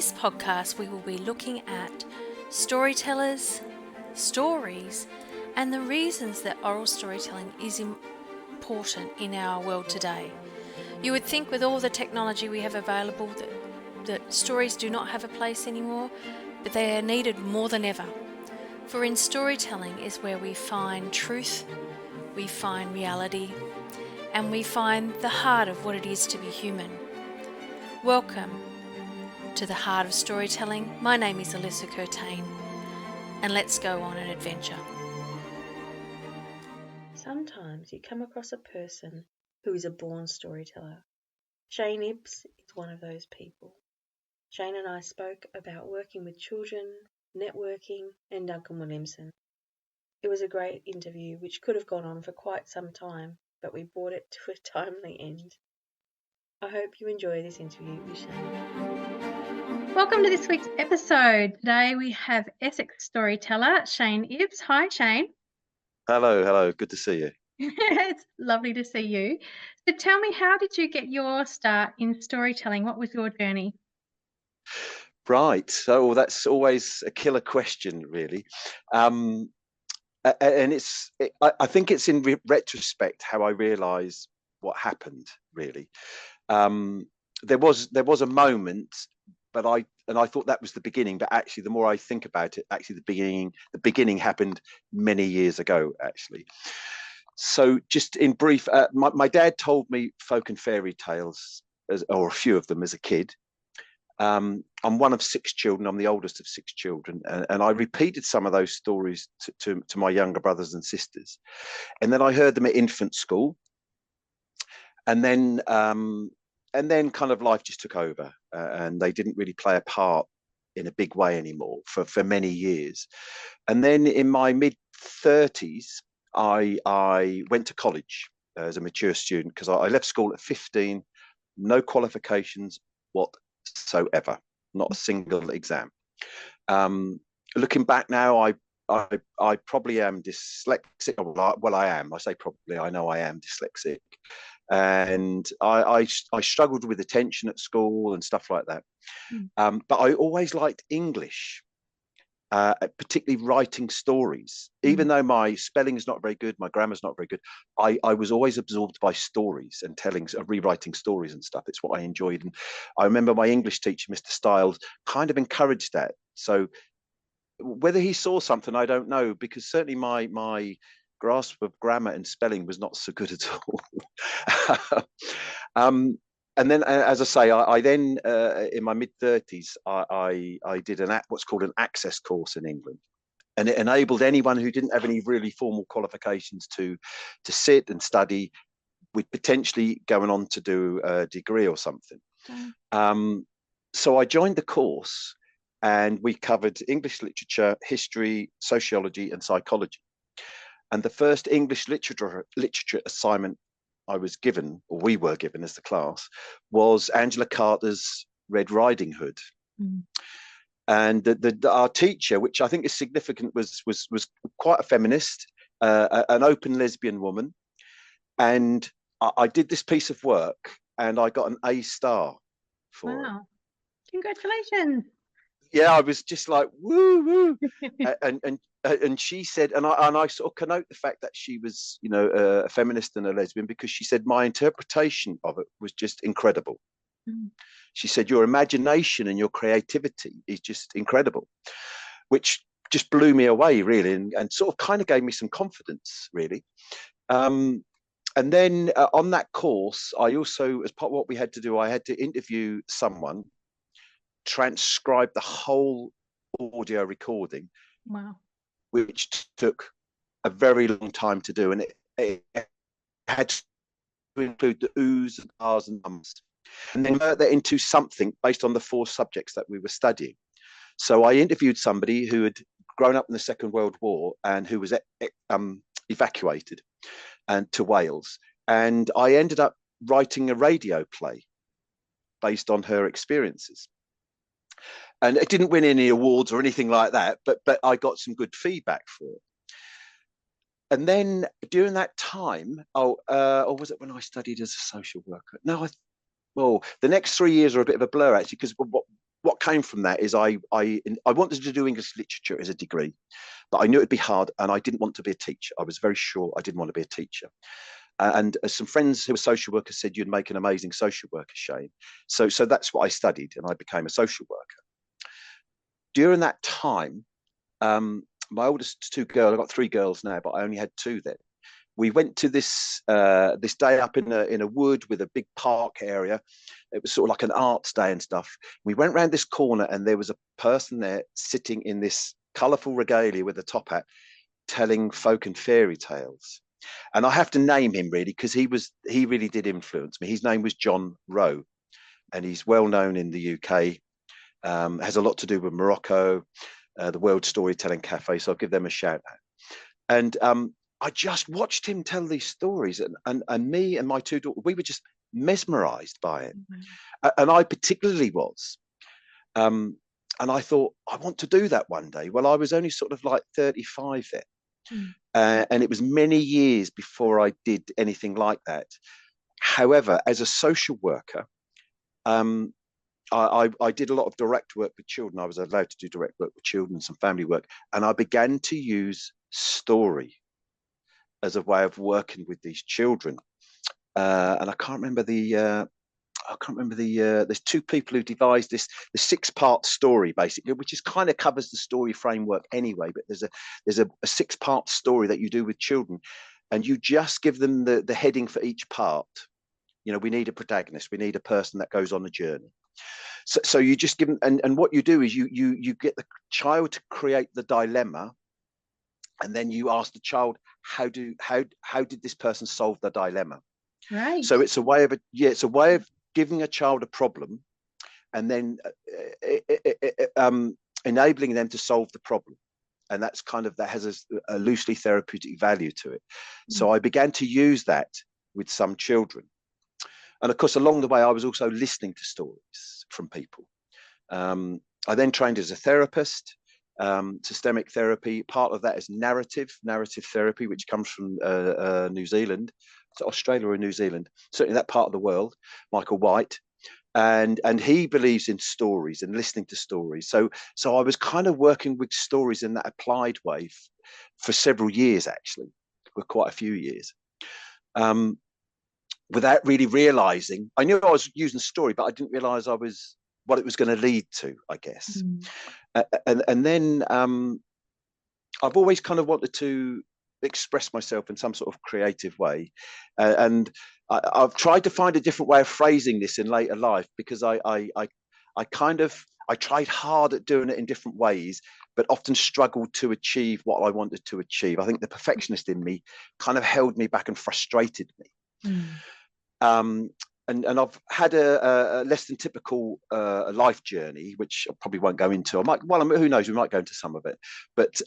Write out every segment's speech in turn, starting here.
this podcast, we will be looking at storytellers, stories, and the reasons that oral storytelling is important in our world today. You would think with all the technology we have available that stories do not have a place anymore, but they are needed more than ever. For in storytelling is where we find truth, we find reality, and we find the heart of what it is to be human. Welcome to the heart of storytelling. My name is Alyssa Curtain, and let's go on an adventure. Sometimes you come across a person who is a born storyteller. Shane Ibbs is one of those people. Shane and I spoke about working with children, networking, and Duncan Williamson. It was a great interview which could have gone on for quite some time, but we brought it to a timely end. I hope you enjoy this interview with Shane. Welcome to this week's episode. Today we have Essex storyteller Shane Ibbs. Hi, Shane. Hello. Good to see you. It's lovely to see you. So tell me, how did you get your start in storytelling? What was your journey? Right. So that's always a killer question, really. And I think it's in retrospect how I realise what happened, really. There was a moment, but I thought that was the beginning. But actually, the more I think about it, actually the beginning happened many years ago, actually. So just in brief, my dad told me folk and fairy tales, or a few of them as a kid. I'm one of 6 children. I'm the oldest of 6 children, and I repeated some of those stories to my younger brothers and sisters, and then I heard them at infant school, and then kind of life just took over, and they didn't really play a part in a big way anymore for many years. And then in my mid-30s, I went to college as a mature student, because I left school at 15, no qualifications whatsoever, not a single exam. Looking back now, I probably am dyslexic. Well, I am. I say probably. I know I am dyslexic, and I struggled with attention at school and stuff like that. But I always liked English, particularly writing stories. Even though my spelling is not very good, my grammar's not very good, I was always absorbed by stories and rewriting stories and stuff. It's what I enjoyed. And I remember my English teacher, Mr. Stiles, kind of encouraged that. So whether he saw something, I don't know, because certainly my grasp of grammar and spelling was not so good at all. And then, as I say, I then, in my mid-30s, I did what's called an access course in England. And it enabled anyone who didn't have any really formal qualifications to sit and study, with potentially going on to do a degree or something. So I joined the course, and we covered English literature, history, sociology, and psychology. And the first English literature assignment I was given, or we were given as the class, was Angela Carter's Red Riding Hood. And our teacher, which I think is significant, was quite a feminist, an open lesbian woman. And I did this piece of work, and I got an A star for it. Congratulations. Yeah, I was just like, woo. And she said, and I sort of connote the fact that she was, a feminist and a lesbian, because she said my interpretation of it was just incredible. She said, your imagination and your creativity is just incredible, which just blew me away, really, and sort of kind of gave me some confidence, really. And then on that course, I also, as part of what we had to do, I had to interview someone, transcribe the whole audio recording. Wow. Which took a very long time to do, and it had to include the oohs and ahs and ums, and then convert that into something based on the 4 subjects that we were studying. So I interviewed somebody who had grown up in the Second World War and who was evacuated to Wales, and I ended up writing a radio play based on her experiences. And it didn't win any awards or anything like that, but I got some good feedback for it. And then during that time, or was it when I studied as a social worker? No, the next 3 years are a bit of a blur, actually, because what came from that is I wanted to do English literature as a degree, but I knew it'd be hard, and I didn't want to be a teacher. I was very sure I didn't want to be a teacher. And some friends who were social workers said, you'd make an amazing social worker, Shane. So that's what I studied, and I became a social worker. During that time, my oldest two girls, I've got three girls now, but I only had two then. We went to this day up in a wood with a big park area. It was sort of like an arts day and stuff. We went around this corner, and there was a person there sitting in this colourful regalia with a top hat, telling folk and fairy tales. And I have to name him really, because he really did influence me. His name was John Rowe, and he's well known in the UK. Has a lot to do with Morocco, the World Storytelling Cafe. So I'll give them a shout out. And I just watched him tell these stories, and me and my two daughters, we were just mesmerised by it. Mm-hmm. And I particularly was. And I thought, I want to do that one day. Well, I was only sort of like 35 then. Mm. And it was many years before I did anything like that. However, as a social worker, I did a lot of direct work with children. I was allowed to do direct work with children, some family work, and I began to use story as a way of working with these children. And I can't remember there's two people who devised the 6-part story, basically, which is kind of covers the story framework anyway. But there's a 6-part story that you do with children, and you just give them the heading for each part. You know, we need a protagonist, we need a person that goes on a journey. So you just give them, and what you do is you get the child to create the dilemma, and then you ask the child, how did this person solve the dilemma? Right. So it's a way of giving a child a problem, and then enabling them to solve the problem. And that's that has a loosely therapeutic value to it. Mm-hmm. So I began to use that with some children. And of course, along the way, I was also listening to stories from people. I then trained as a therapist, systemic therapy. Part of that is narrative therapy, which comes from New Zealand. So Australia or New Zealand, certainly that part of the world, Michael White. And he believes in stories and listening to stories. So I was kind of working with stories in that applied way for several years, actually, for quite a few years. Without really realizing, I knew I was using story, but I didn't realize what it was going to lead to, I guess. And then I've always kind of wanted to express myself in some sort of creative way, and I've tried to find a different way of phrasing this in later life, because I tried hard at doing it in different ways, but often struggled to achieve what I wanted to achieve. I think the perfectionist in me kind of held me back and frustrated me. And I've had a less than typical life journey, which I probably won't go into. Who knows, we might go into some of it. But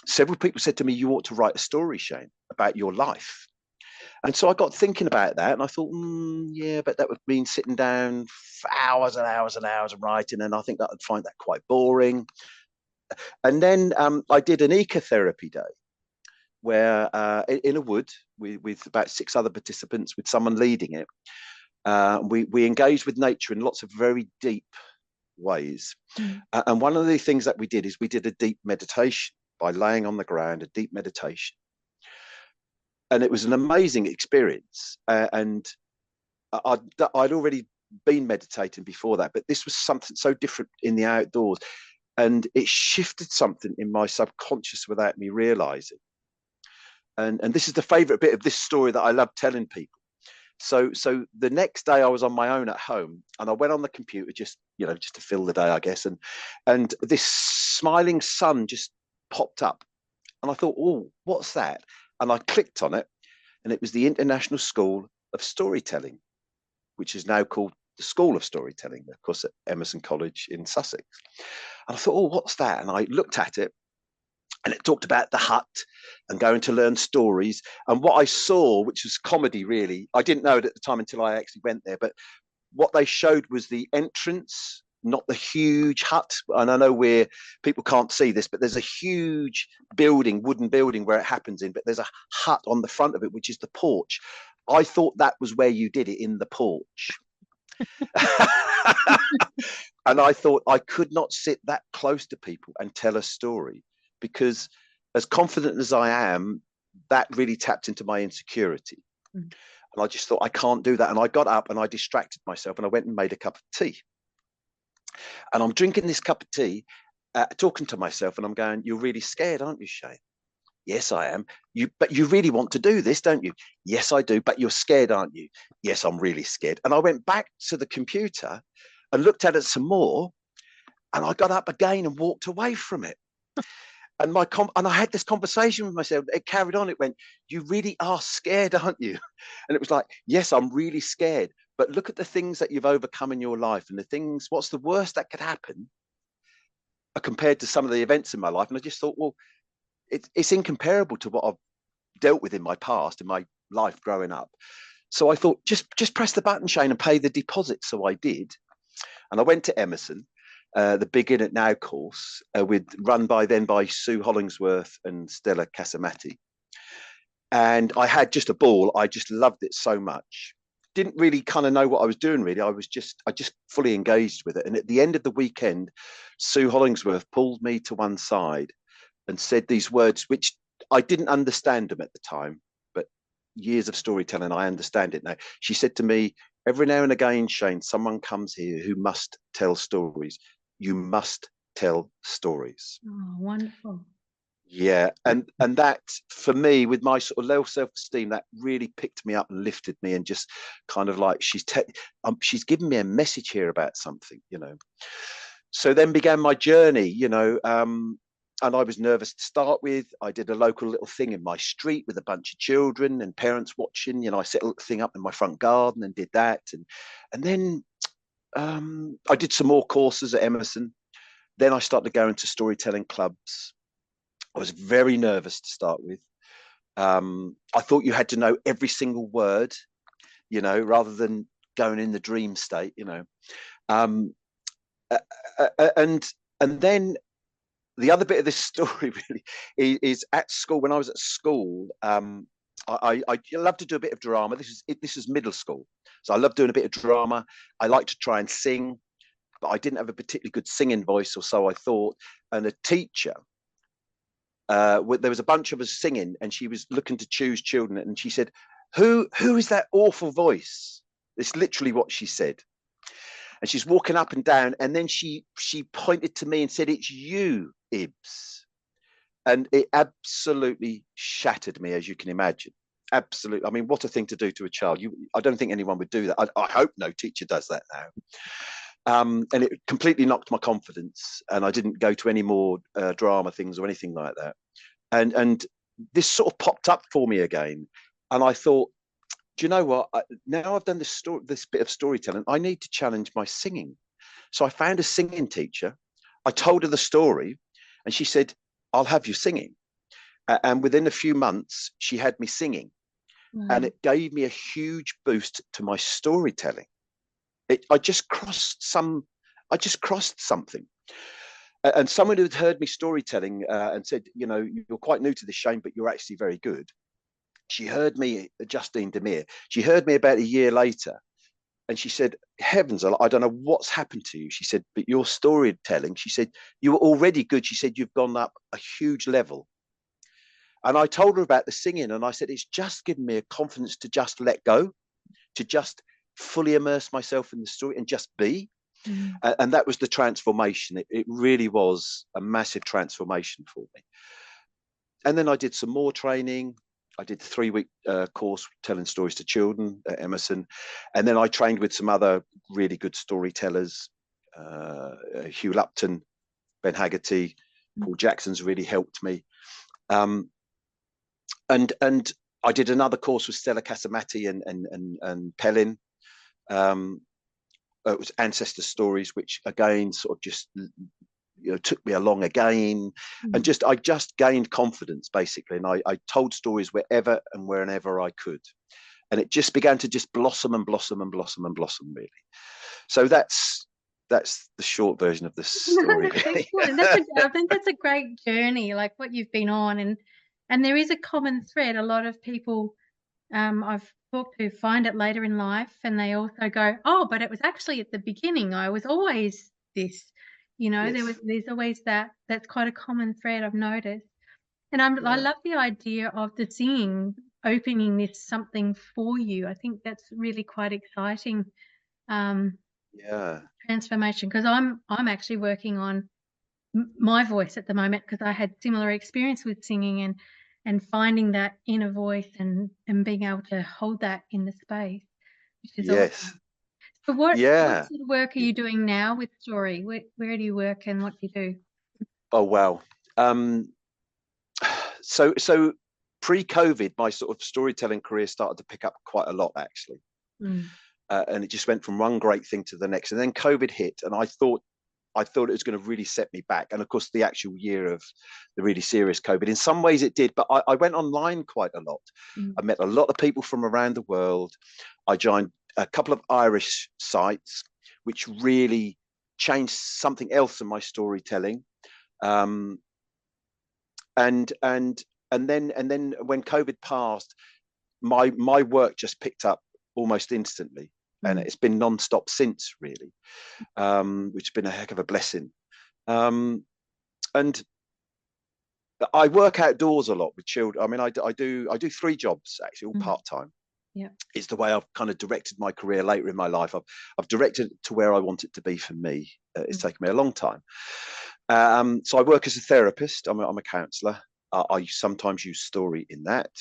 several people said to me, you ought to write a story, Shane, about your life. And so I got thinking about that, and I thought, yeah, but that would mean sitting down for hours and hours and hours and writing, and I think that I'd find that quite boring. And then I did an ecotherapy day, where in a wood with about 6 other participants, with someone leading it, we engaged with nature in lots of very deep ways. And one of the things that we did is we did a deep meditation by laying on the ground, a deep meditation. And it was an amazing experience. And I'd already been meditating before that, but this was something so different in the outdoors. And it shifted something in my subconscious without me realizing. And this is the favorite bit of this story that I love telling people. So the next day I was on my own at home, and I went on the computer just to fill the day, I guess. And this smiling sun just popped up, and I thought, oh, what's that? And I clicked on it, and it was the International School of Storytelling, which is now called the School of Storytelling, of course, at Emerson College in Sussex. And I thought, oh, what's that? And I looked at it, and it talked about the hut and going to learn stories. And what I saw, which was comedy, really, I didn't know it at the time until I actually went there, but what they showed was the entrance, not the huge hut. And I know where people can't see this, but there's a huge building, wooden building where it happens in, but there's a hut on the front of it, which is the porch. I thought that was where you did it, in the porch. And I thought I could not sit that close to people and tell a story, because as confident as I am, that really tapped into my insecurity. Mm. And I just thought, I can't do that. And I got up and I distracted myself and I went and made a cup of tea. And I'm drinking this cup of tea, talking to myself, and I'm going, you're really scared, aren't you, Shane? Yes, I am. But you really want to do this, don't you? Yes, I do. But you're scared, aren't you? Yes, I'm really scared. And I went back to the computer and looked at it some more, and I got up again and walked away from it. And and I had this conversation with myself. It carried on. It went, you really are scared, aren't you? And it was like, yes, I'm really scared. But look at the things that you've overcome in your life, and the things, what's the worst that could happen compared to some of the events in my life. And I just thought, well, it's incomparable to what I've dealt with in my past, in my life growing up. So I thought, just press the button, Shane, and pay the deposit. So I did. And I went to Emerson, the Begin It Now course, run by Sue Hollingsworth and Stella Casamatti. And I had just a ball. I just loved it so much. Didn't really kind of know what I was doing, really. I just fully engaged with it. And at the end of the weekend, Sue Hollingsworth pulled me to one side and said these words, which I didn't understand them at the time, but years of storytelling, I understand it now. She said to me, every now and again, Shane, someone comes here who must tell stories. You must tell stories. Oh, wonderful. Yeah. And that, for me, with my sort of low self-esteem, that really picked me up and lifted me, and just kind of like, she's given me a message here about something, you know. So then began my journey, you know, and I was nervous to start with. I did a local little thing in my street with a bunch of children and parents watching. You know, I set a little thing up in my front garden and did that. And then I did some more courses at Emerson. Then I started going to storytelling clubs. I was very nervous to start with. I thought you had to know every single word, you know, rather than going in the dream state, you know. And then the other bit of this story really is at school. When I was at school, I love to do a bit of drama. This is middle school, so I love doing a bit of drama. I like to try and sing, but I didn't have a particularly good singing voice, or so I thought. And a teacher, there was a bunch of us singing, and she was looking to choose children, and she said, "Who is that awful voice?" It's literally what she said. And she's walking up and down, and then she pointed to me and said, "It's you, Ibbs." And it absolutely shattered me, as you can imagine. Absolutely. I mean, what a thing to do to a child. I don't think anyone would do that. I hope no teacher does that now. And it completely knocked my confidence, and I didn't go to any more drama things or anything like that. And this sort of popped up for me again, and I thought, do you know what? Now I've done this bit of storytelling, I need to challenge my singing. So I found a singing teacher. I told her the story, and she said, "I'll have you singing." And within a few months, she had me singing. And it gave me a huge boost to my storytelling. I just crossed something. And someone who had heard me storytelling and said, you know, "You're quite new to this, Shane, but you're actually very good." She heard me, Justine Demir. She heard me about a year later, and she said, "Heavens, I don't know what's happened to you." She said, "But your storytelling," she said, "you were already good." She said, "You've gone up a huge level." And I told her about the singing, and I said, it's just given me a confidence to just let go, to just fully immerse myself in the story and just be. And that was the transformation. It really was a massive transformation for me. And then I did some more training. I did the 3-week course telling stories to children at Emerson. And then I trained with some other really good storytellers, Hugh Lupton, Ben Haggerty, Paul Jackson's really helped me. And I did another course with Stella Casamatti and Pellin. It was Ancestor Stories, which again sort of just, you know, took me along again. And I just gained confidence, basically. And I told stories wherever and whenever I could. And it just began to just blossom and blossom and blossom and blossom, really. So that's the short version of the story. Really. I think that's a great journey, like what you've been on, and there is a common thread. A lot of people I've talk to find it later in life, and they also go, "Oh, but it was actually at the beginning. I was always this." Yes. There's always that. That's quite a common thread I've noticed. And I Yeah. love the idea of the singing opening this something for you. I think that's really quite exciting, um, Yeah. transformation, because I'm actually working on my voice at the moment, because I had similar experience with singing and finding that inner voice and being able to hold that in the space, which is Yes. awesome. So what Yeah. sort of work are you doing now with story? Where do you work and what do you do? Oh wow. Um, so pre-COVID, my sort of storytelling career started to pick up quite a lot actually, Mm, and it just went from one great thing to the next. And then COVID hit, and I thought it was going to really set me back. And of course, the actual year of the really serious COVID, in some ways it did, but I went online quite a lot. mm, I met a lot of people from around the world. I joined a couple of Irish sites, which really changed something else in my storytelling. Um, and then when COVID passed, my work just picked up almost instantly, and mm, it's been non-stop since, really, which has been a heck of a blessing. Um, and I work outdoors a lot with children. I mean, I do 3 jobs actually, all mm. part time. Yeah. It's the way I've kind of directed my career later in my life. I've directed it to where I want it to be for me. It's Mm, taken me a long time. So I work as a therapist. I'm a counsellor. I sometimes use story in that.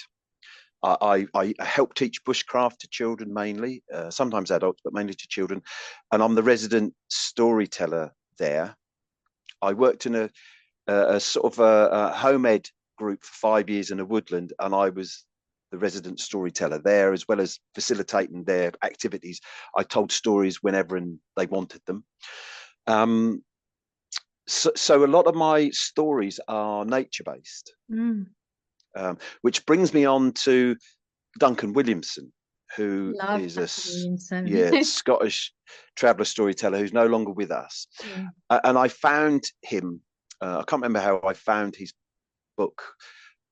I help teach bushcraft to children mainly, sometimes adults, but mainly to children. And I'm the resident storyteller there. I worked in a sort of a home ed group for 5 years in a woodland, and I was the resident storyteller there, as well as facilitating their activities. I told stories whenever and they wanted them. Um, so a lot of my stories are nature based, mm. which brings me on to Duncan Williamson, who Love is Dr. Williamson. Scottish traveller storyteller who's no longer with us. Mm, And I found him. I can't remember how I found his book,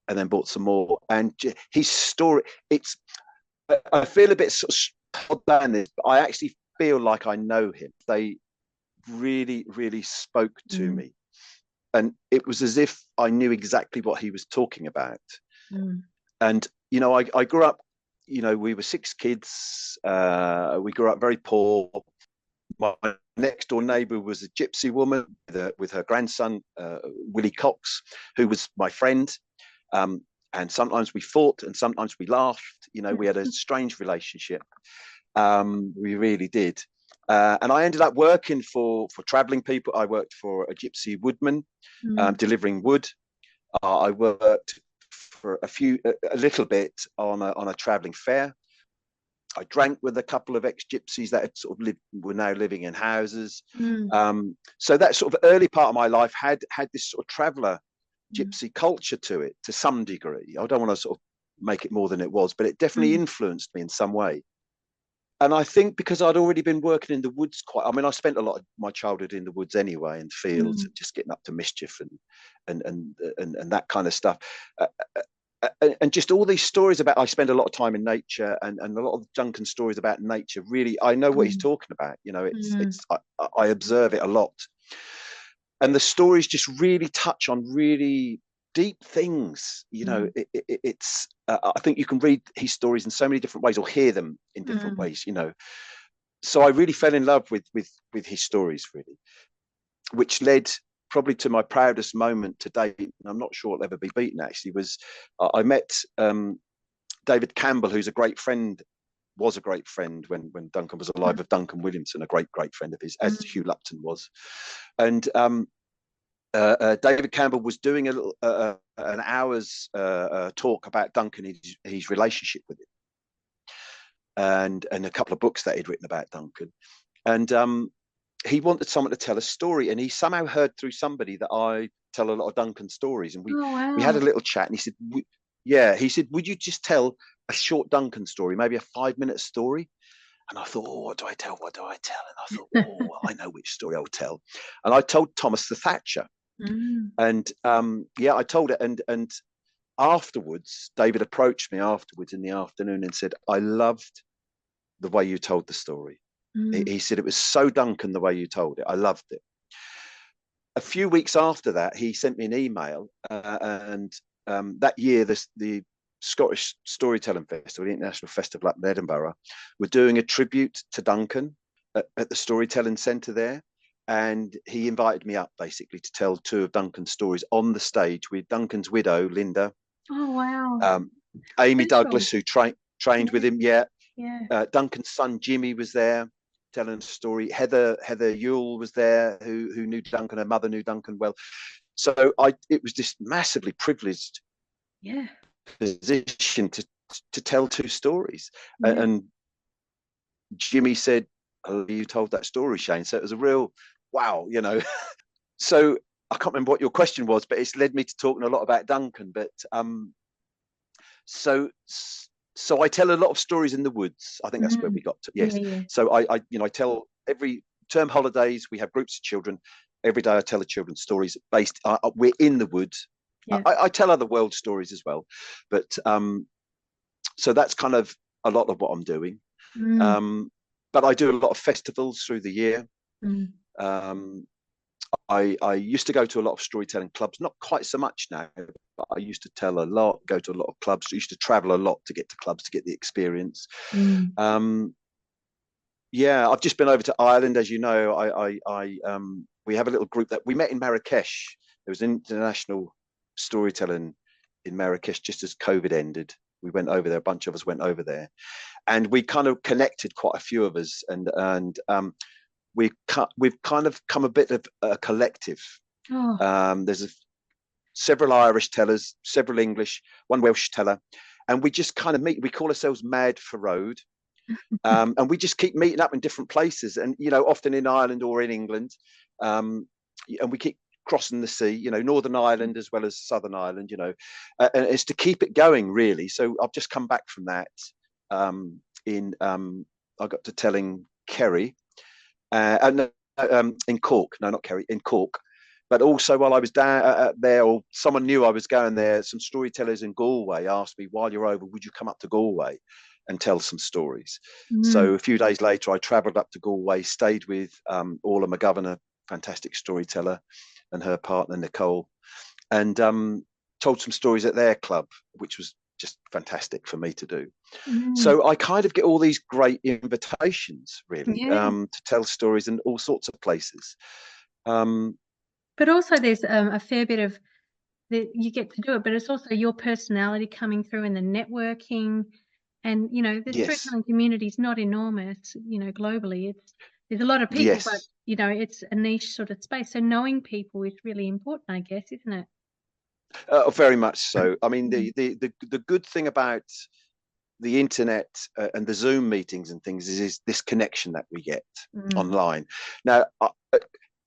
and then bought some more. And his story, I feel a bit sort of odd down this, but I actually feel like I know him. They really, really spoke to mm, me. And it was as if I knew exactly what he was talking about. mm, And, I grew up, we were 6 kids. We grew up very poor. My next door neighbour was a gypsy woman with her grandson, Willie Cox, who was my friend. And sometimes we fought and sometimes we laughed. We had a strange relationship. We really did. And I ended up working for travelling people. I worked for a gypsy woodman, mm, delivering wood. I worked for a little bit on a travelling fair. I drank with a couple of ex-gypsies that had sort of were now living in houses. mm, So that sort of early part of my life had this sort of traveller mm, gypsy culture to it to some degree. I don't want to sort of make it more than it was, but it definitely mm, influenced me in some way. And I think because I'd already been working in the woods I spent a lot of my childhood in the woods anyway, in fields, mm, and just getting up to mischief and that kind of stuff. And just all these stories about, I spend a lot of time in nature, and a lot of Duncan stories about nature, really, I know what he's mm, talking about. mm, I observe it a lot. And the stories just really touch on really deep things. mm, I think you can read his stories in so many different ways, or hear them in different mm, ways. So I really fell in love with his stories, really, which led probably to my proudest moment to date, and I'm not sure it'll ever be beaten actually, was I met David Campbell, who's was a great friend when Duncan was alive, of Duncan Williamson, a great friend of his, as mm, Hugh Lupton was. And David Campbell was doing an hour's talk about Duncan, his relationship with him, and a couple of books that he'd written about Duncan. And he wanted someone to tell a story, and he somehow heard through somebody that I tell a lot of Duncan stories, and Oh, we had a wow. little chat, and he said, would you just tell a short Duncan story, maybe a 5-minute story? And I thought, oh, what do I tell? What do I tell? And I thought, oh, I know which story I'll tell. And I told Thomas the Thatcher. Mm, And I told it, and afterwards, David approached me afterwards in the afternoon and said, I loved the way you told the story. He said, it was so Duncan the way you told it. I loved it. A few weeks after that, he sent me an email, and that year, the Scottish Storytelling Festival, the International Festival up in Edinburgh, were doing a tribute to Duncan at the Storytelling Centre there. And he invited me up basically to tell 2 of Duncan's stories on the stage with Duncan's widow, Linda. Oh, wow. Amy That's Douglas, cool. who trained with him. Yeah. Yeah. Duncan's son, Jimmy, was there telling a story. Heather Yule was there, who knew Duncan. Her mother knew Duncan well. So it was this massively privileged position to tell 2 stories. And Jimmy said, oh, you told that story, Shane. So it was a real wow, you know. So I can't remember what your question was, but it's led me to talking a lot about Duncan. But so I tell a lot of stories in the woods. I think that's where we got to. Yes. Yeah. So I tell every term holidays, we have groups of children. Every day I tell the children stories based. We're in the woods. Yeah. I tell other world stories as well, but so that's kind of a lot of what I'm doing. But I do a lot of festivals through the year. I used to go to a lot of storytelling clubs, not quite so much now, but I used to tell a lot, go to a lot of clubs. I used to travel a lot to get to clubs to get the experience. Yeah, I've just been over to Ireland, as you know. We have a little group that we met in Marrakesh. There was international storytelling in Marrakesh just as COVID ended. We went over there. A bunch of us went over there, and we kind of connected, quite a few of us, and we've kind of come a bit of a collective. There's several Irish tellers, several English, one Welsh teller, and we just kind of meet. We call ourselves Mad for Road. And we just keep meeting up in different places, and often in Ireland or in England, and we keep crossing the sea, Northern Ireland as well as Southern Ireland, and it's to keep it going, really. So I've just come back from that. I got to telling Kerry, and in Cork, no, not Kerry, in Cork. But also while I was down there, or someone knew I was going there, some storytellers in Galway asked me, while you're over, would you come up to Galway and tell some stories? So a few days later, I travelled up to Galway, stayed with Orla McGovern, a fantastic storyteller, and her partner, Nicole, and told some stories at their club, which was just fantastic for me to do. So I kind of get all these great invitations, really, to tell stories in all sorts of places. But also there's a fair bit of that you get to do it, but it's also your personality coming through and the networking. And, the storytelling community is not enormous, globally. There's a lot of people, but, it's a niche sort of space. So knowing people is really important, I guess, isn't it? Very much so. I mean, the good thing about the internet and the Zoom meetings and things is this connection that we get online. Now,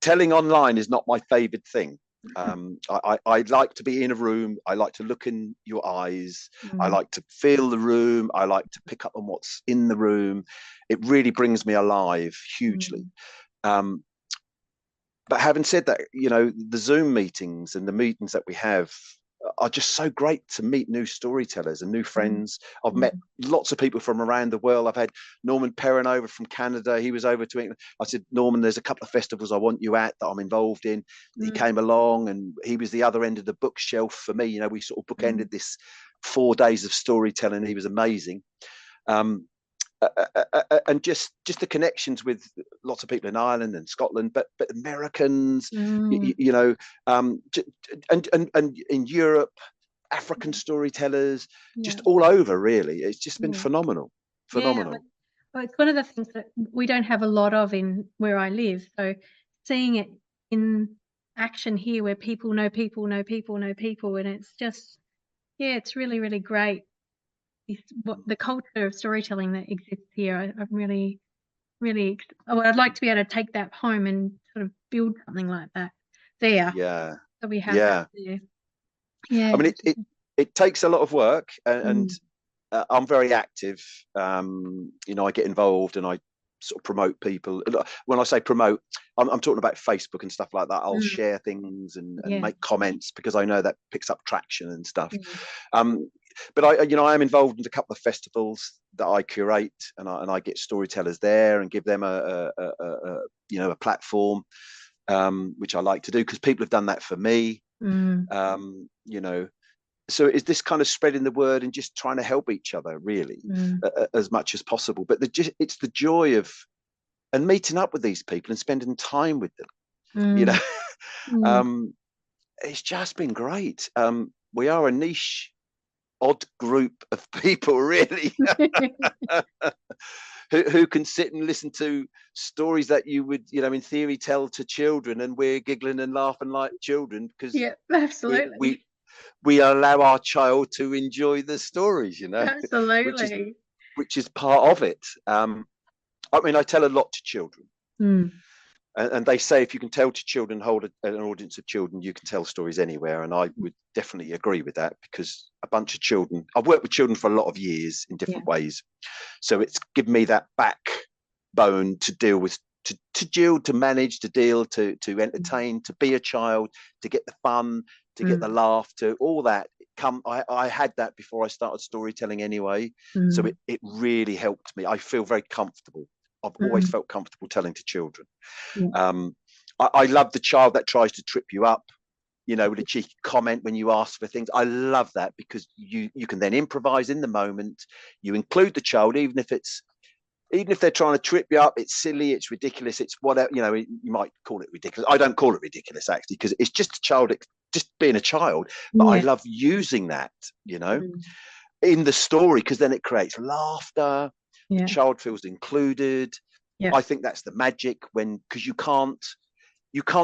telling online is not my favorite thing. I like to be in a room. I like to look in your eyes. I like to feel the room. I like to pick up on what's in the room. It really brings me alive hugely. But having said that, the Zoom meetings and the meetings that we have are just so great to meet new storytellers and new friends. I've met lots of people from around the world. I've had Norman Perrin over from Canada. He was over to England. I said, Norman, there's a couple of festivals I want you at that I'm involved in. He came along, and he was the other end of the bookshelf for me. We sort of bookended this 4 days of storytelling. He was amazing. And just the connections with lots of people in Ireland and Scotland, but Americans, and in Europe, African storytellers, just all over, really. It's just been phenomenal. Well, it's one of the things that we don't have a lot of in where I live. So seeing it in action here, where people know people know people know people, and it's just, it's really, really great. What the culture of storytelling that exists here, I'm really, really. I'd like to be able to take that home and sort of build something like that there. Yeah. So we have that there. Yeah. I mean, it takes a lot of work, and I'm very active. I get involved, and I sort of promote people. When I say promote, I'm talking about Facebook and stuff like that. I'll Mm. share things and Yeah. make comments because I know that picks up traction and stuff. Mm. But I am involved in a couple of festivals that I curate, and I get storytellers there and give them a platform, which I like to do because people have done that for me. Mm. So is this kind of spreading the word and just trying to help each other really, as much as possible. But it's the joy of and meeting up with these people and spending time with them. Mm. It's just been great. We are a niche, odd group of people really who can sit and listen to stories that you would in theory tell to children, and we're giggling and laughing like children because Yeah, absolutely. we allow our child to enjoy the stories, Absolutely. which is part of it. I tell a lot to children, and they say if you can tell to children, hold an audience of children, you can tell stories anywhere. And I would definitely agree with that, because a bunch of children, I've worked with children for a lot of years in different ways, so it's given me that backbone to deal with, to manage, to deal, to entertain, to be a child, to get the fun, to get the laugh, to all that. I had that before I started storytelling anyway, so it really helped me. I feel very comfortable. I've always felt comfortable telling to children. I love the child that tries to trip you up, with a cheeky comment when you ask for things. I love that, because you can then improvise in the moment. You include the child, even if they're trying to trip you up. It's silly, it's ridiculous, it's whatever. You might call it ridiculous. I don't call it ridiculous, actually, because it's just a child, just being a child. But I love using that, in the story, because then it creates laughter. The child feels included. I think that's the magic, because you can't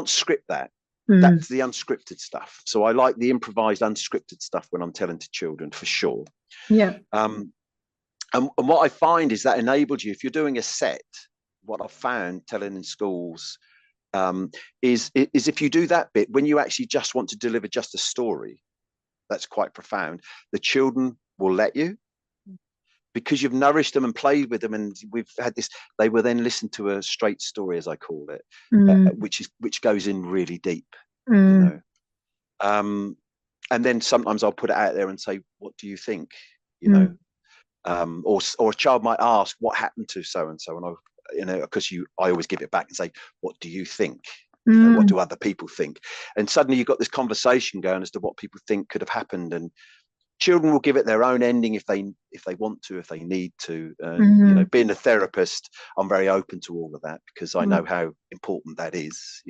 script that. That's the unscripted stuff. So I like the improvised, unscripted stuff when I'm telling to children, for sure. And what I find is that enables you, if you're doing a set, what I've found telling in schools, is if you do that bit, when you actually just want to deliver just a story, that's quite profound, the children will let you, because you've nourished them and played with them, and we've had this. They will then listen to a straight story, as I call it, which goes in really deep, and then sometimes I'll put it out there and say, what do you think? Or a child might ask, what happened to so and so, and because I always give it back and say, what do you think? What do other people think? And suddenly you've got this conversation going as to what people think could have happened, and children will give it their own ending if they want to, if they need to. Being a therapist, I'm very open to all of that, because I know how important that is.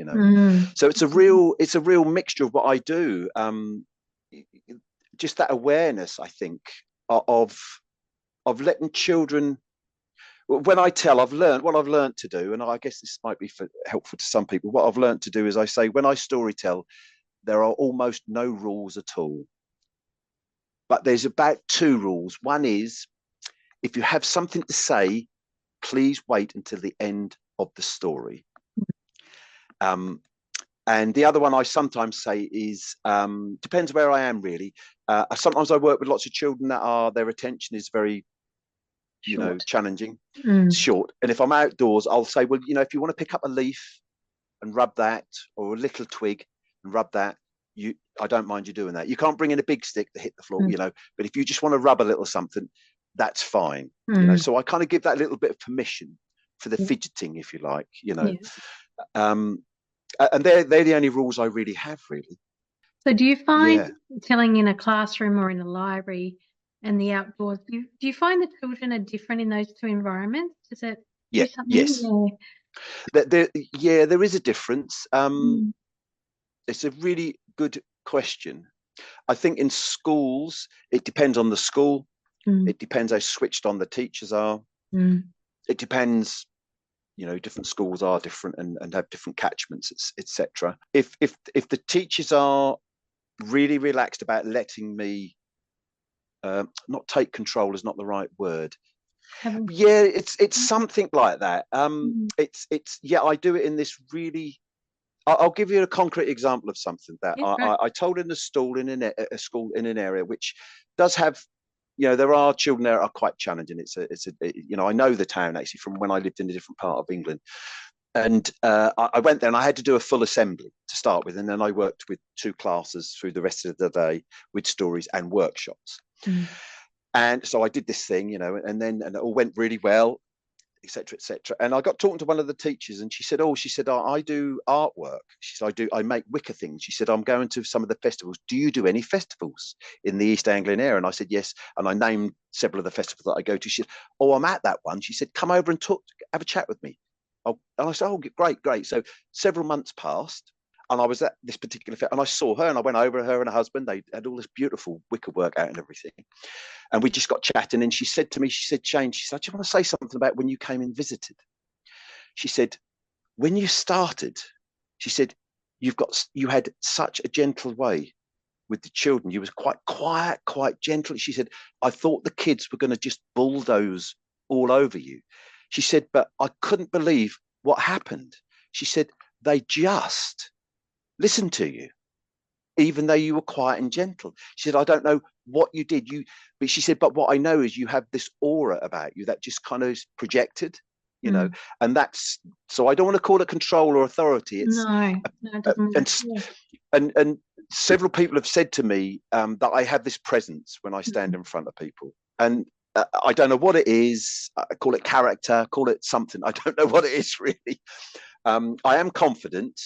So it's a real mixture of what I do. Just that awareness, I think, of letting children. When I tell, what I've learned to do, and I guess this might be helpful to some people. What I've learned to do is I say, when I storytell, there are almost no rules at all. But there's about 2 rules. One is, if you have something to say, please wait until the end of the story. And the other one I sometimes say is, depends where I am, really. Sometimes I work with lots of children that their attention is very, challenging, short. And if I'm outdoors, I'll say, well, if you want to pick up a leaf and rub that, or a little twig and rub that, I don't mind you doing that. You can't bring in a big stick to hit the floor, but if you just want to rub a little something, that's fine. So I kind of give that little bit of permission for the fidgeting, if you like, and they're the only rules I really have, really. So do you find telling in a classroom or in a library and the outdoors, do you find the children are different in those 2 environments? Is it yes. There is a difference. It's a really good question. I think in schools, it depends on the school. It depends how switched on the teachers are. It depends, different schools are different and have different catchments, etc. If the teachers are really relaxed about letting me, not take control is not the right word. It's something like that. I do it in this really. I'll give you a concrete example of something that I told in a school in an area which does have you know, there are children there that are quite challenging. You know, I know the town actually from when I lived in a different part of England. And I went there and I had to do a full assembly to start with. And then I worked with 2 classes through the rest of the day with stories and workshops. And so I did this thing, you know, and it all went really well, etc., etc. And I got talking to one of the teachers, and she said, I do artwork. She said, I make wicker things. She said, I'm going to some of the festivals. Do you do any festivals in the East Anglian area? And I said, yes. And I named several of the festivals that I go to. She said, oh, I'm at that one. She said, come over and have a chat with me. And I said, oh, great. So several months passed, and I was at this particular fair, and I saw her, and I went over her and her husband. They had all this beautiful wicker work out and everything. And we just got chatting, and she said to me, Shane, she said, I just want to say something about when you came and visited. She said, when you started, she said, you had such a gentle way with the children. You was quite quiet, quite gentle. She said, I thought the kids were going to just bulldoze all over you. She said, but I couldn't believe what happened. She said, they just listened to you, even though you were quiet and gentle. She said, I don't know what you did. But she said, but what I know is you have this aura about you that just kind of is projected, you know, and that's, so I don't want to call it control or authority. It's, no, it doesn't work. And several people have said to me that I have this presence when I stand in front of people. And I don't know what it is. I call it character, call it something. I don't know what it is really. I am confident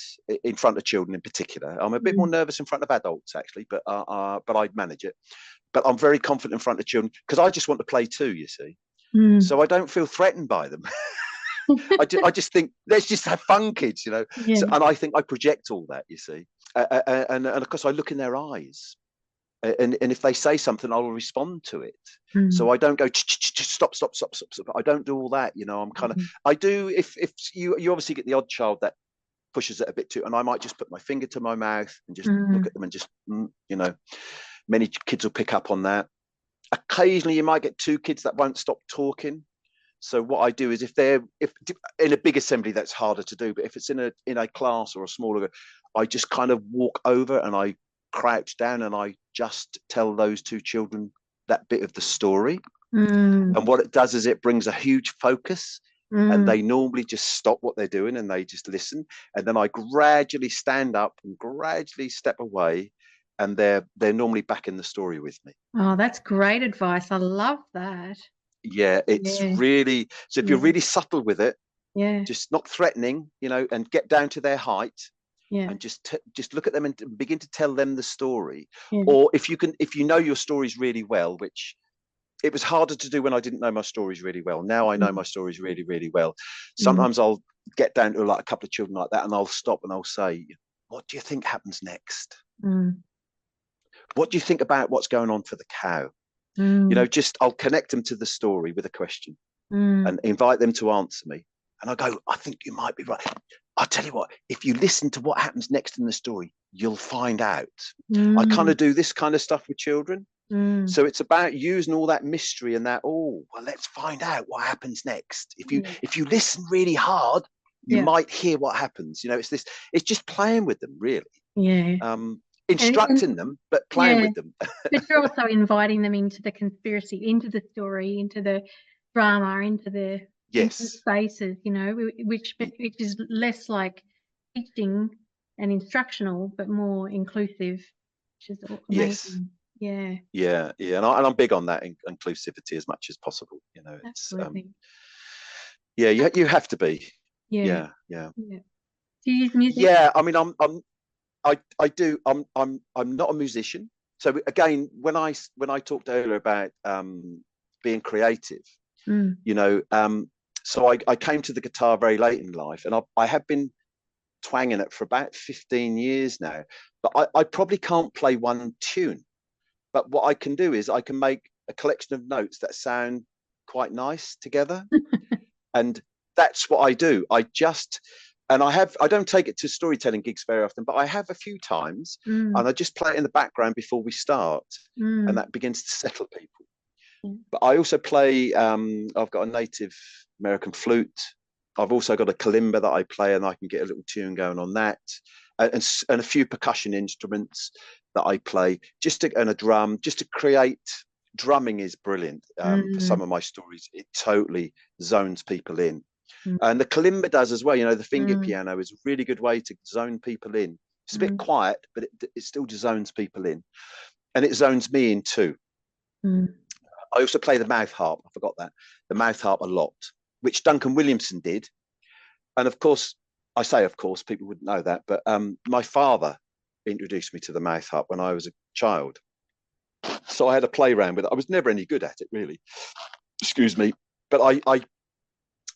in front of children in particular. I'm a bit more nervous in front of adults actually, but I manage it. But I'm very confident in front of children because I just want to play too, you see. So I don't feel threatened by them. I just think, let's just have fun, kids, you know. Yeah. So, and I think I project all that, you see. And of course I look in their eyes. And if they say something, I will respond to it. So I don't go stop. I don't do all that, you know. I'm kind of I do if you obviously get the odd child that pushes it a bit too, and I might just put my finger to my mouth and just look at them and just you know, many kids will pick up on that. Occasionally you might get 2 kids that won't stop talking. So what I do is if in a big assembly that's harder to do, but if it's in a class or a smaller, I just kind of walk over and I crouch down and I just tell those 2 children that bit of the story. And what it does is it brings a huge focus, and they normally just stop what they're doing and they just listen. And then I gradually stand up and gradually step away, and they're normally back in the story with me. Oh, that's great advice. I love that. Yeah, it's really, so if you're really subtle with it, just not threatening, you know, and get down to their height. And just look at them and begin to tell them the story. Or if you know your stories really well, which it was harder to do when I didn't know my stories really well. Now I know my stories really, really well. Sometimes I'll get down to like a couple of children like that, and I'll stop and I'll say, what do you think happens next? What do you think about what's going on for the cow? You know, I'll connect them to the story with a question and invite them to answer me. And I go, I think you might be right. I'll tell you what, if you listen to what happens next in the story, you'll find out. I kind of do this kind of stuff with children. So it's about using all that mystery and that, let's find out what happens next. If you listen really hard, you might hear what happens. You know, it's just playing with them, really. Instructing them, but playing with them. But you're also inviting them into the conspiracy, into the story, into the drama, into the spaces, you know, which is less like teaching and instructional, but more inclusive, which is amazing. Yeah. And I'm big on that inclusivity as much as possible. You know, it's you have to be. Yeah. Do you use music? Yeah, I mean, I do. I'm not a musician. So again, when I talked earlier about being creative, you know, so I came to the guitar very late in life, and I have been twanging it for about 15 years now. But I probably can't play one tune. But what I can do is I can make a collection of notes that sound quite nice together. And that's what I do. I don't take it to storytelling gigs very often, but I have a few times, and I just play it in the background before we start, and that begins to settle people. But I also play, I've got a native American flute. I've also got a kalimba that I play, and I can get a little tune going on that, and a few percussion instruments that I play, and a drum, just to create drumming is brilliant for some of my stories. It totally zones people in. Mm. And the kalimba does as well. You know, the finger Mm. piano is a really good way to zone people in. It's a bit quiet, but it still zones people in. And it zones me in too. Mm. I also play the mouth harp. I forgot that. The mouth harp a lot, which Duncan Williamson did. And of course, I say, of course, people wouldn't know that, but my father introduced me to the mouth harp when I was a child. So I had to play around with it. I was never any good at it, really. Excuse me. But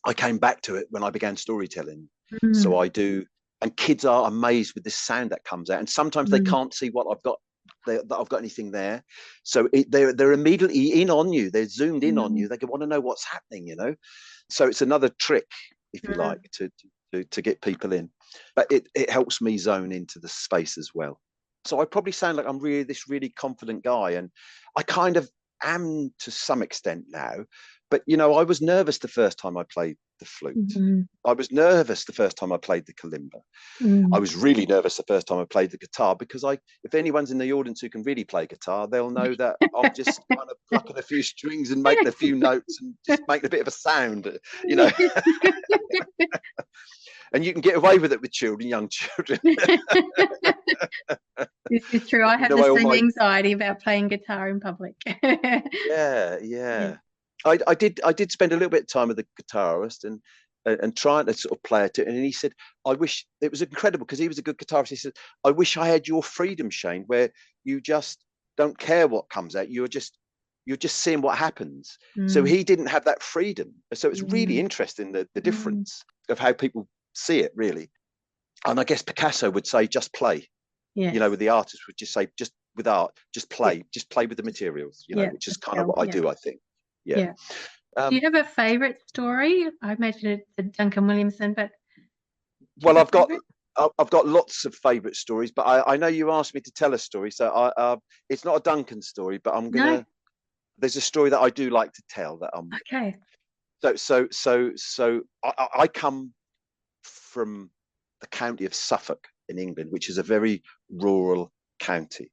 I came back to it when I began storytelling. So I do. And kids are amazed with this sound that comes out. And sometimes they can't see what I've got, that I've got anything there. So they're immediately in on you. They're zoomed in on you. They want to know what's happening, you know. So it's another trick, if you like, to get people in. But it helps me zone into the space as well. So I probably sound like I'm this really confident guy, and I kind of am to some extent now. But you know, I was nervous the first time I played the flute. I was nervous the first time I played the kalimba. I was really nervous the first time I played the guitar, because if anyone's in the audience who can really play guitar, they'll know that I'm just kind of plucking a few strings and making a few notes and just making a bit of a sound, you know. And you can get away with it with children, young children. This is true. I have the same anxiety about playing guitar in public. Yeah. I did spend a little bit of time with the guitarist and trying to sort of play it. And he said, I wish, it was incredible because he was a good guitarist. He said, I wish I had your freedom, Shane, where you just don't care what comes out. You're just seeing what happens. So he didn't have that freedom. So it's really interesting, the difference of how people see it, really. And I guess Picasso would say, just play. Yes. You know, with the artist would just say, just with art, just play with the materials, you know, which is kind of what I do, I think. Yeah. Do you have a favourite story? I imagine it's Duncan Williamson, but well, I've got lots of favourite stories, but I know you asked me to tell a story, so it's not a Duncan story, but I'm gonna. No. There's a story that I do like to tell. That okay. So I come from the county of Suffolk in England, which is a very rural county,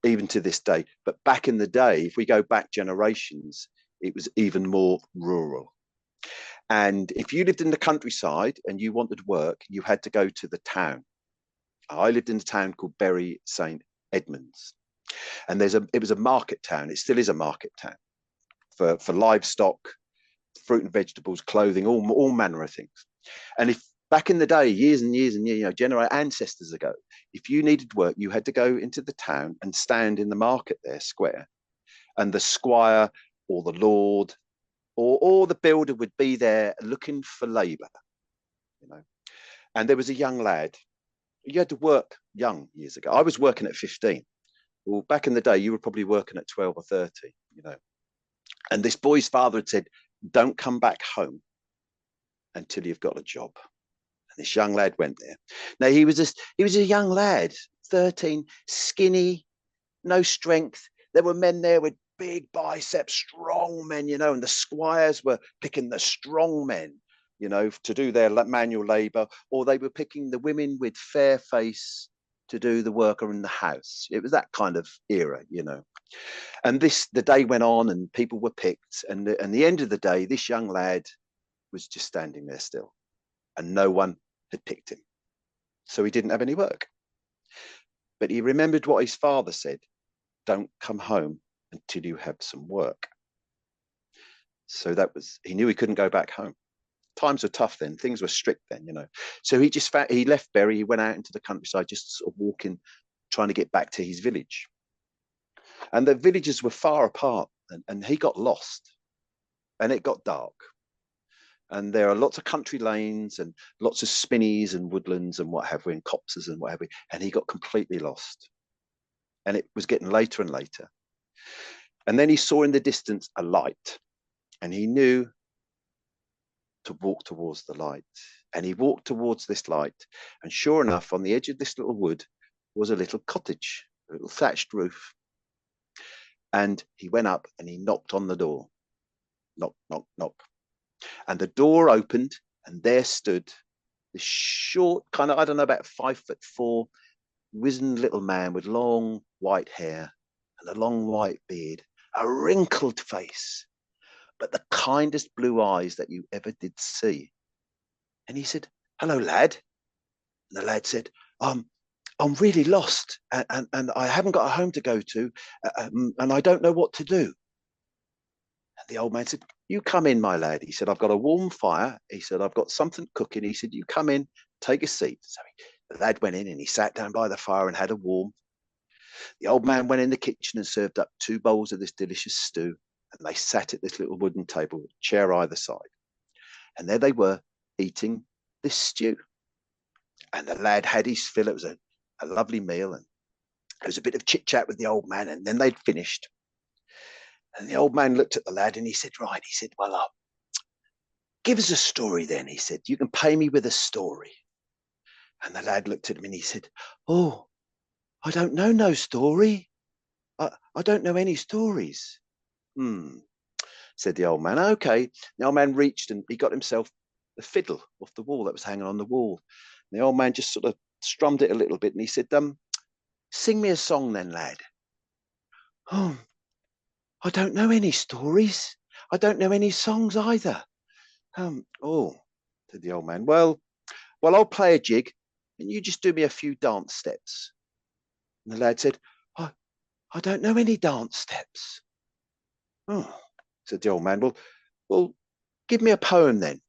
even to this day. But back in the day, if we go back generations, it was even more rural. And if you lived in the countryside and you wanted work, you had to go to the town. I lived in a town called Bury St. Edmunds. And it was a market town. It still is a market town for livestock, fruit and vegetables, clothing, all manner of things. And if back in the day, years and years and years, you know, ancestors ago, if you needed work, you had to go into the town and stand in the market there, square. And the squire or the lord or the builder would be there looking for labour, you know. And there was a young lad. You had to work young years ago. I was working at 15. Well, back in the day, you were probably working at 12 or 30, you know. And this boy's father had said, don't come back home until you've got a job. And this young lad went there. Now, he was a young lad, 13, skinny, no strength. There were men there with big biceps, strong men, you know, and the squires were picking the strong men, you know, to do their manual labour, or they were picking the women with fair face to do the work in the house. It was that kind of era, you know. And the day went on and people were picked. And at the end of the day, this young lad was just standing there still and no one had picked him. So he didn't have any work. But he remembered what his father said, don't come home until you have some work. So he knew he couldn't go back home. Times were tough then, things were strict then, you know. So he left Bury, he went out into the countryside, just sort of walking, trying to get back to his village. And the villages were far apart, and he got lost, and it got dark. And there are lots of country lanes and lots of spinneys and woodlands and what have we, and copses and what have we, and he got completely lost. And it was getting later and later. And then he saw in the distance a light, and he knew to walk towards the light. And he walked towards this light, and sure enough, on the edge of this little wood was a little cottage, a little thatched roof. And he went up and he knocked on the door. Knock, knock, knock. And the door opened, and there stood this short, kind of, I don't know, about 5'4", wizened little man with long white hair and a long white beard a wrinkled face, but the kindest blue eyes that you ever did see. And he said, "Hello, lad." And the lad said, I'm really lost, and I haven't got a home to go to, and I don't know what to do. And the old man said, "You come in, my lad." He said, "I've got a warm fire." He said, "I've got something cooking." He said, "You come in, take a seat." So the lad went in and he sat down by the fire and had a warm. The old man went in the kitchen and served up 2 bowls of this delicious stew. And they sat at this little wooden table, with a chair either side. And there they were, eating this stew. And the lad had his fill. It was a lovely meal. And there was a bit of chit chat with the old man. And then they'd finished. And the old man looked at the lad and he said, "Right," he said, "well, give us a story then." He said, "You can pay me with a story." And the lad looked at him and he said, "Oh, I don't know no story. I don't know any stories." Said the old man. "Okay." The old man reached and he got himself a fiddle off the wall that was hanging on the wall. And the old man just sort of strummed it a little bit and he said, "Sing me a song then, lad." "Oh, I don't know any stories. I don't know any songs either." "Oh," said the old man. Well, I'll play a jig and you just do me a few dance steps." And the lad said, I don't know any dance steps." "Oh," said the old man. Well, give me a poem then."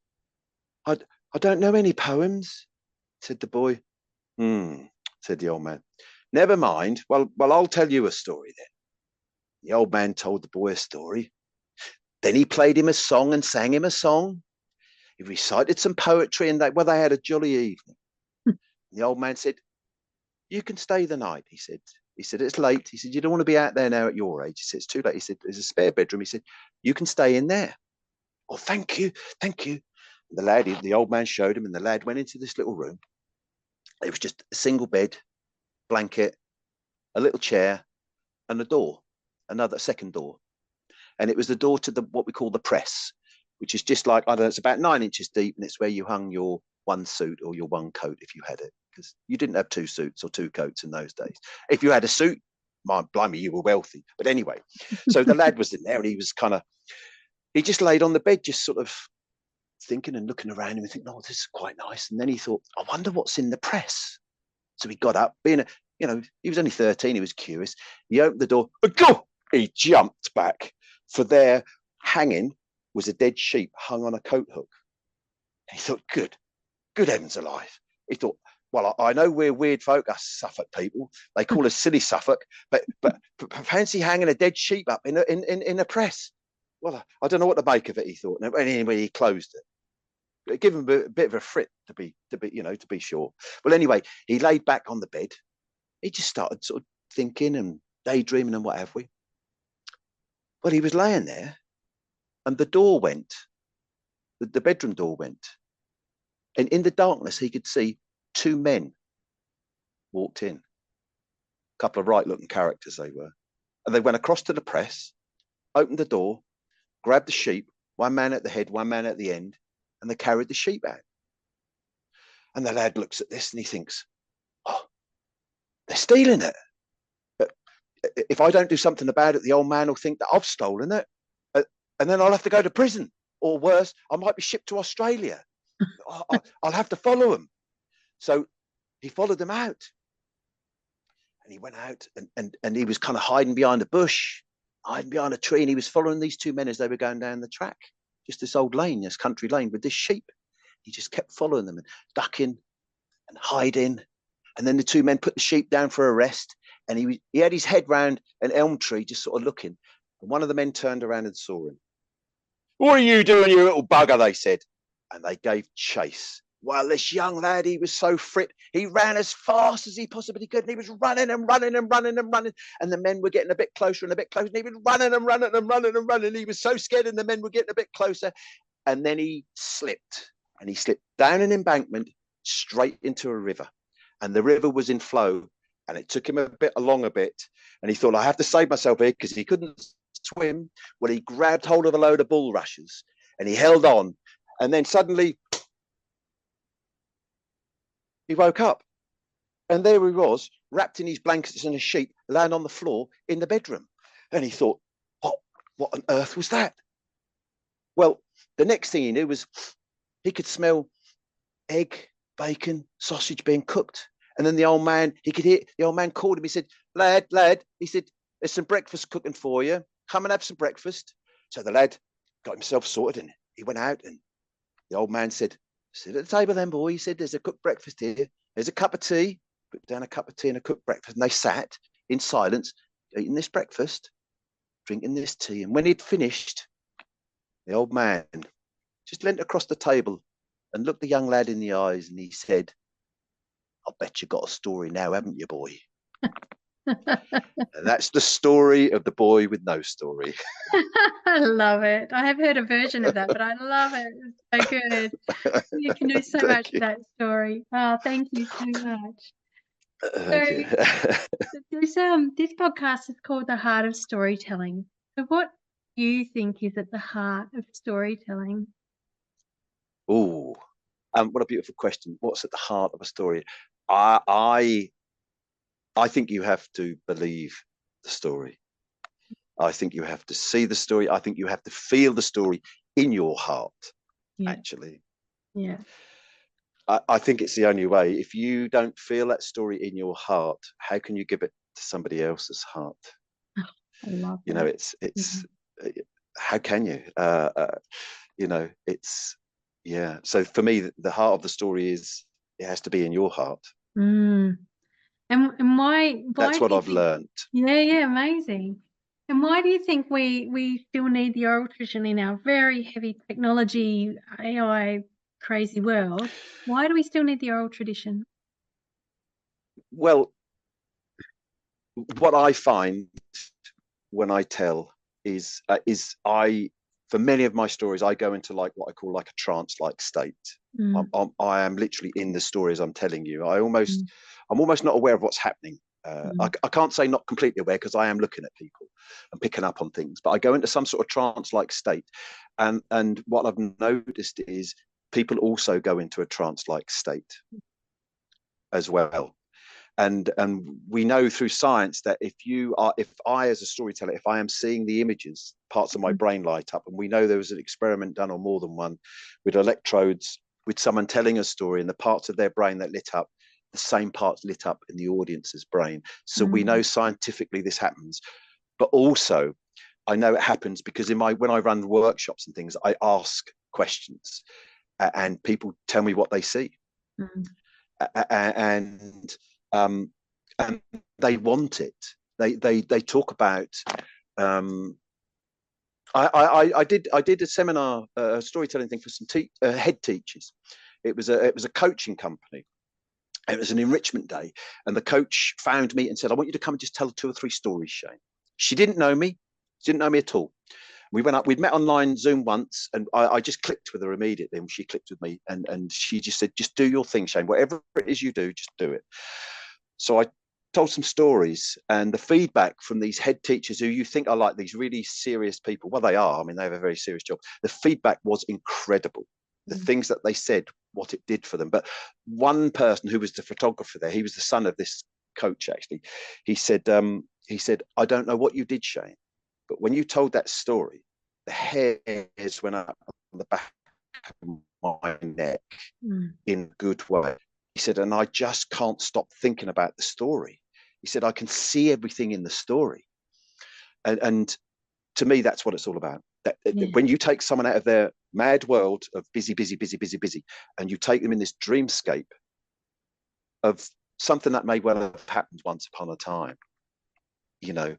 I don't know any poems," said the boy. Said the old man. "Never mind. Well, I'll tell you a story then." The old man told the boy a story. Then he played him a song and sang him a song. He recited some poetry and they had a jolly evening. The old man said, "You can stay the night," he said. He said, "It's late." He said, "You don't want to be out there now at your age." He said, "It's too late." He said, "There's a spare bedroom." He said, "You can stay in there." "Oh, thank you, thank you." The old man showed him, and the lad went into this little room. It was just a single bed, blanket, a little chair, and a door, another second door. And it was the door to what we call the press, which is just like, I don't know, it's about 9 inches deep, and it's where you hung your one suit or your one coat if you had it, because you didn't have 2 suits or 2 coats in those days. If you had a suit, blimey, you were wealthy. But anyway, so the lad was in there, and he just laid on the bed, just sort of thinking and looking around him and thinking, "Oh, this is quite nice." And then he thought, "I wonder what's in the press." So he got up, he was only 13, he was curious. He opened the door, he jumped back, for there hanging was a dead sheep hung on a coat hook. And he thought, good heavens alive. He thought, well, I know we're weird folk, us Suffolk people. They call us silly Suffolk, but fancy hanging a dead sheep up in a press. Well, I don't know what to make of it, he thought. And anyway, he closed it. It gave him a bit of a frit to be sure. Well, anyway, he laid back on the bed. He just started sort of thinking and daydreaming and what have we. Well, he was laying there, and the door went. The bedroom door went, and in the darkness he could see 2 men walked in. A couple of right-looking characters they were, and they went across to the press, opened the door, grabbed the sheep. One man at the head, one man at the end. And they carried the sheep out. And the lad looks at this and he thinks, "Oh, they're stealing it. But if I don't do something about it, the old man will think that I've stolen it. And then I'll have to go to prison. Or worse, I might be shipped to Australia. I'll have to follow them." So he followed them out. And he went out and he was kind of hiding behind a bush, hiding behind a tree. And he was following these 2 men as they were going down the track. Just this old lane, this country lane with this sheep. He just kept following them and ducking and hiding. And then the 2 men put the sheep down for a rest. And he had his head round an elm tree, just sort of looking. And one of the men turned around and saw him. "What are you doing, you little bugger?" they said. And they gave chase. Well, this young lad, he was so fit. He ran as fast as he possibly could. And he was running and running and running and running. And the men were getting a bit closer and a bit closer. And he was running and running and running and running. He was so scared, and the men were getting a bit closer. And then he slipped. And he slipped down an embankment straight into a river. And the river was in flow. And it took him along a bit. And he thought, I have to save myself here, because he couldn't swim. Well, he grabbed hold of a load of bulrushes and he held on. And then suddenly he woke up, and there he was, wrapped in his blankets and a sheet, lying on the floor in the bedroom. And he thought, what on earth was that? Well, the next thing he knew was he could smell egg, bacon, sausage being cooked. And then the old man, he could hear, the old man called him. He said, lad, he said, there's some breakfast cooking for you. Come and have some breakfast. So the lad got himself sorted and he went out, and the old man said, sit at the table then, boy. He said, there's a cooked breakfast here. There's a cup of tea. Put down a cup of tea and a cooked breakfast. And they sat in silence, eating this breakfast, drinking this tea. And when he'd finished, the old man just leant across the table and looked the young lad in the eyes, and he said, I bet you got a story now, haven't you, boy? And that's the story of the boy with no story. I love it. I have heard a version of that, but I love it. It's so good. You can do so much with that story. Oh, thank you so much. Thank you. This podcast is called The Heart of Storytelling. So what do you think is at the heart of storytelling? Oh, what a beautiful question. What's at the heart of a story? I think you have to believe the story. I think you have to see the story. I think you have to feel the story in your heart, actually. Yeah. I think it's the only way. If you don't feel that story in your heart, how can you give it to somebody else's heart? I love that. You know, it's how can you? You know, it's So for me, the heart of the story is it has to be in your heart. And why That's what do you I've think, learned. Yeah, amazing. And why do you think we still need the oral tradition in our very heavy technology, AI crazy world? Why do we still need the oral tradition? Well, what I find when I tell is for many of my stories, I go into like what I call like a trance-like state. I am literally in the stories I'm telling you. I'm almost not aware of what's happening. I can't say not completely aware, because I am looking at people and picking up on things, but I go into some sort of trance-like state. And what I've noticed is people also go into a trance-like state as well. And we know through science that if I as a storyteller, if I am seeing the images, parts of my brain light up. And we know there was an experiment done, or more than one, with electrodes, with someone telling a story, and the parts of their brain that lit up, the same parts lit up in the audience's brain. So we know scientifically this happens. But also I know it happens because when I run workshops and things, I ask questions and people tell me what they see. And they want it. They talk about. I did a seminar, a storytelling thing for some head teachers. It was a coaching company. It was an enrichment day, and the coach found me and said, "I want you to come and just tell 2 or 3 stories, Shane." She didn't know me. She didn't know me at all. We went up. We'd met online Zoom once, and I just clicked with her immediately. And she clicked with me, and she just said, "Just do your thing, Shane. Whatever it is you do, just do it." So I told some stories, and the feedback from these head teachers, who you think are like these really serious people, well, they are. I mean, they have a very serious job. The feedback was incredible. The things that they said, what it did for them. But one person who was the photographer there, he was the son of this coach, actually. He said, "I don't know what you did, Shane, but when you told that story, the hairs went up on the back of my neck in a good way." He said, "And I just can't stop thinking about the story." He said, "I can see everything in the story." And to me, that's what it's all about. When you take someone out of their mad world of busy, and you take them in this dreamscape of something that may well have happened once upon a time, you know,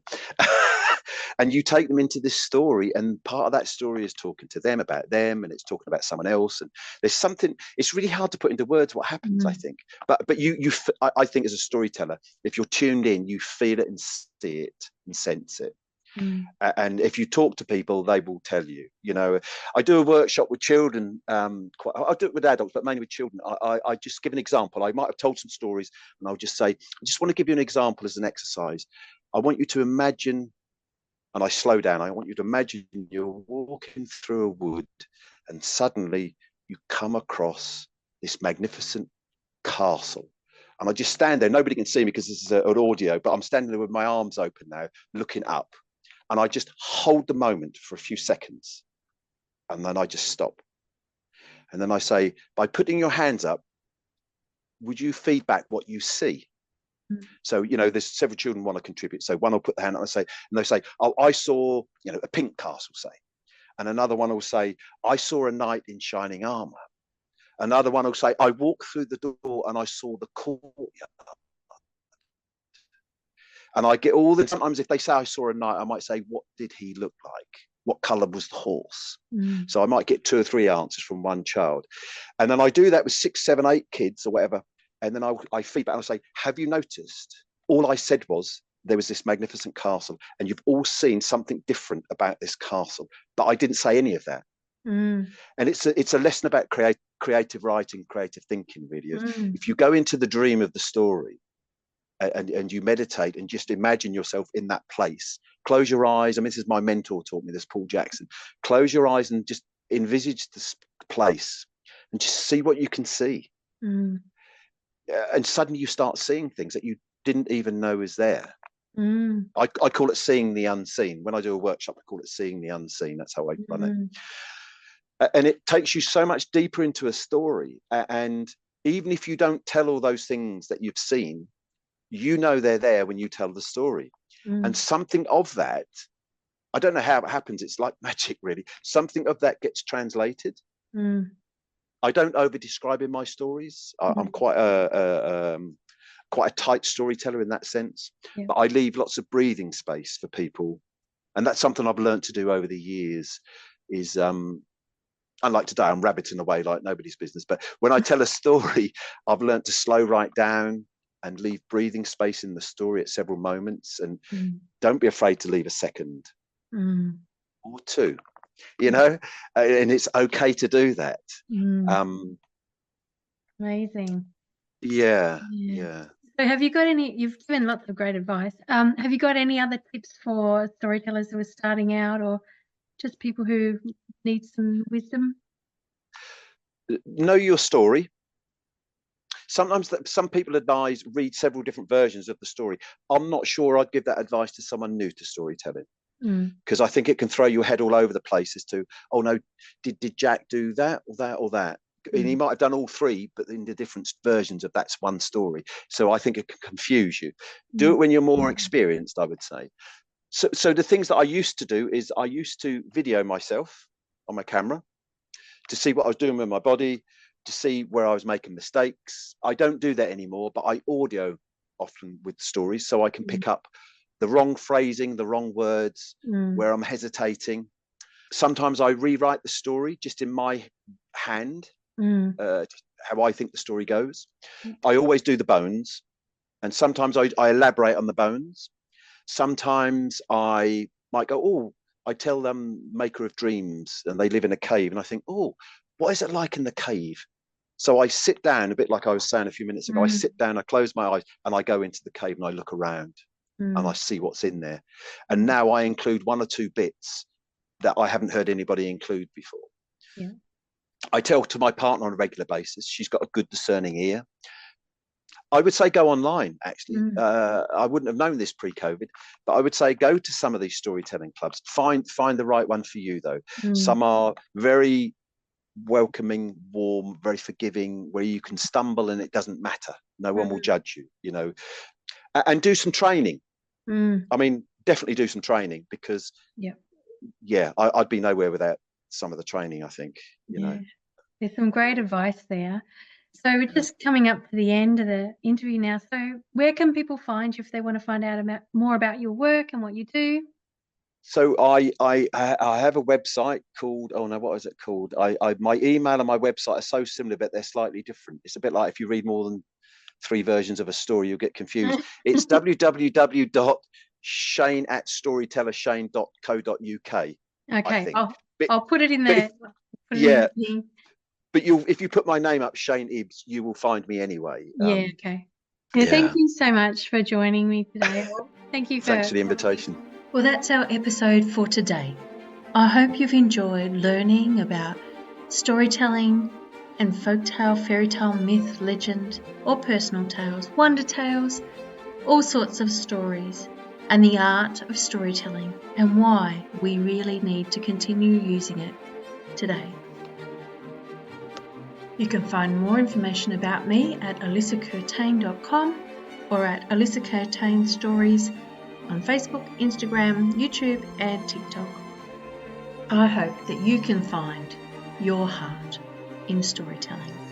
and you take them into this story, and part of that story is talking to them about them, and it's talking about someone else, and there's something. It's really hard to put into words what happens, I think. But I think as a storyteller, if you're tuned in, you feel it and see it and sense it. And if you talk to people, they will tell you. You know, I do a workshop with children. I do it with adults, but mainly with children. I just give an example. I might have told some stories, and I'll just say, "I just want to give you an example as an exercise. I want you to imagine," and I slow down. "I want you to imagine you're walking through a wood, and suddenly you come across this magnificent castle." And I just stand there. Nobody can see me because this is an audio, but I'm standing there with my arms open now, looking up. and I just hold the moment for a few seconds, and then I just stop. And then I say, by putting your hands up, would you feedback what you see? So, there's several children want to contribute. So one will put the hand up and they'll say, oh, I saw, a pink castle, say. And another one will say, I saw a knight in shining armor. Another one will say, I walked through the door and I saw the courtyard. And I get all this. Sometimes if they say I saw a knight, I might say, what did he look like? What colour was the horse? So I might get 2 or 3 answers from one child. And then I do that with 6, 7, 8 kids or whatever. And then I feedback and I say, have you noticed? All I said was, there was this magnificent castle and you've all seen something different about this castle. But I didn't say any of that. And it's a lesson about creative writing, creative thinking, really. If you go into the dream of the story and you meditate and just imagine yourself in that place, close your eyes. I mean, this is my mentor taught me this, Paul Jackson. Close your eyes and just envisage this place and just see what you can see. And suddenly you start seeing things that you didn't even know is there. I call it seeing the unseen. When I do a workshop, I call it seeing the unseen. That's how I run it. And it takes you so much deeper into a story. And even if you don't tell all those things that you've seen, they're there when you tell the story. And something of that, I don't know how it happens. It's like magic, really. Something of that gets translated. I don't over describe in my stories. I'm quite a tight storyteller in that sense, but I leave lots of breathing space for people. And that's something I've learned to do over the years is, unlike today, I'm rabbiting away like nobody's business. But when I tell a story, I've learned to slow right down and leave breathing space in the story at several moments. And don't be afraid to leave a second or 2, and it's okay to do that. Amazing. Yeah. So have you got you've given lots of great advice. Have you got any other tips for storytellers who are starting out or just people who need some wisdom? Know your story. Sometimes some people advise read several different versions of the story. I'm not sure I'd give that advice to someone new to storytelling, because I think it can throw your head all over the place as to, oh no, did Jack do that or that or that? And he might have done all 3, but in the different versions of that's one story. So I think it can confuse you. Do it when you're more experienced, I would say. So the things that I used to do is I used to video myself on my camera to see what I was doing with my body, to see where I was making mistakes. I don't do that anymore, but I audio often with stories so I can pick up the wrong phrasing, the wrong words, where I'm hesitating. Sometimes I rewrite the story just in my hand, how I think the story goes. I always do the bones, and sometimes I elaborate on the bones. Sometimes I might go, oh, I tell them Maker of Dreams and they live in a cave, and I think, oh, what is it like in the cave? So I sit down, a bit like I was saying a few minutes ago, I sit down, I close my eyes and I go into the cave and I look around and I see what's in there. And now I include 1 or 2 bits that I haven't heard anybody include before. I tell to my partner on a regular basis, she's got a good discerning ear. I would say go online, actually. I wouldn't have known this pre-COVID, but I would say go to some of these storytelling clubs. Find the right one for you, though. Some are very welcoming, warm, very forgiving, where you can stumble and it doesn't matter. No one will judge you, and do some training. I mean, definitely do some training, because I'd be nowhere without some of the training, I think, There's some great advice there. So we're just coming up to the end of the interview now. So where can people find you if they want to find out more about your work and what you do? So I have a website called, what is it called? My email and my website are so similar, but they're slightly different. It's a bit like if you read more than 3 versions of a story, you'll get confused. It's www.shane@storytellershane.co.uk. Okay, I'll put it in there. But if you put my name up, Shane Ibbs, you will find me anyway. Okay. Thank you so much for joining me today. Thanks for the invitation. Well, that's our episode for today. I hope you've enjoyed learning about storytelling and folktale, fairytale, myth, legend, or personal tales, wonder tales, all sorts of stories. and the art of storytelling, and why we really need to continue using it today. You can find more information about me at alyssacurtain.com or at Alyssa Curtain Stories on Facebook, Instagram, YouTube and TikTok. I hope that you can find your heart in storytelling.